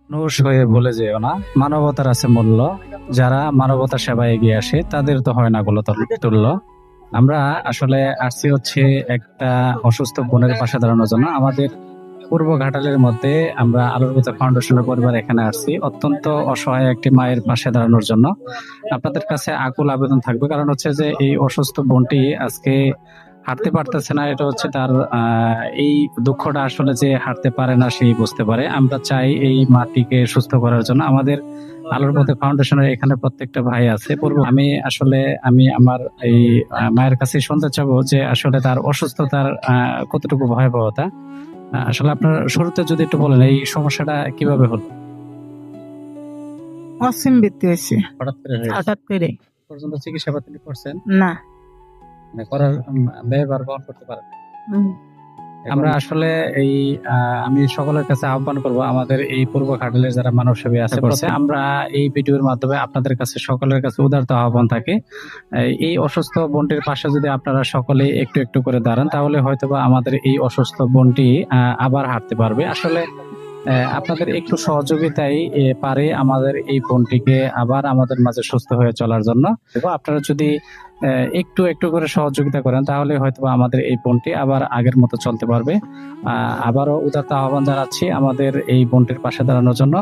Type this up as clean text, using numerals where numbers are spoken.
মানুষ হয়ে ভুলে যেও না, মানবতার আছে মূল্য। যারা মানবতার সেবায় এগিয়ে আসে তাদের তো হয় না গুলো তুল্য। আমরা আসলে আসছি হচ্ছে একটা অসুস্থ বোনের পাশে দাঁড়ানোর জন্য। আমাদের পূর্ব ঘাটালের মধ্যে আমরা আলোর পথে ফাউন্ডেশনের পরিবার এখানে আসছি অত্যন্ত অসহায় একটি মায়ের পাশে দাঁড়ানোর জন্য। আপনাদের কাছে আকুল আবেদন থাকবে, কারণ হচ্ছে যে এই অসুস্থ বোনটি আজকে হাঁটতে পারতেছে না। এটা হচ্ছে তার এই দুঃখটা আসলে যে হাঁটতে পারে না সেই বুঝতে পারে। আমরা চাই এই মাটিকে সুস্থ করার জন্য। আমাদের আলোর পথে ফাউন্ডেশনের এখানে প্রত্যেকটা ভাই আছে। পূর্ব আমি আমার এই মায়ের কাছে শুনতে চাবো যে আসলে তার অসুস্থতার কতটুকু ভয়াবহতা। আসলে আপনার শুরুতে যদি একটু বলেন এই সমস্যাটা কিভাবে হলো, অসীম বৃত্তি হয়েছে হঠাৎ করে হয়েছে? হঠাৎ করে। পর্যন্ত চিকিৎসা পাতি করছেন? না। মানে করার ব্যয়ভার বহন করতে পারেন? হুম। আমরা আসলে এই আমি সকলের কাছে আহ্বান করব, আমাদের এই পূর্ব ঘাটালের যারা মানব সেবী আছে করছে, আমরা এই ভিডিওর মাধ্যমে আপনাদের কাছে সকলের কাছে উদারতা আহ্বান থাকে। এই অসুস্থ বোনটির পাশে যদি আপনারা সকলে একটু একটু করে দাঁড়ান তাহলে হয়তোবা আমাদের এই অসুস্থ বোনটি আবার হাঁটতে পারবে। আসলে আপনাদের একটু সহযোগিতাই পারে আমাদের এই বোনটিকে আবার আমাদের মাঝে সুস্থ হয়ে চলার জন্য। এবং আপনারা যদি একটু একটু করে সহযোগিতা করেন তাহলে হয়তোবা আমাদের এই বোনটি আবার আগের মতো চলতে পারবে। আবারও উদারতা আহ্বান জানাচ্ছি আমাদের এই বোনটির পাশে দাঁড়ানোর জন্য।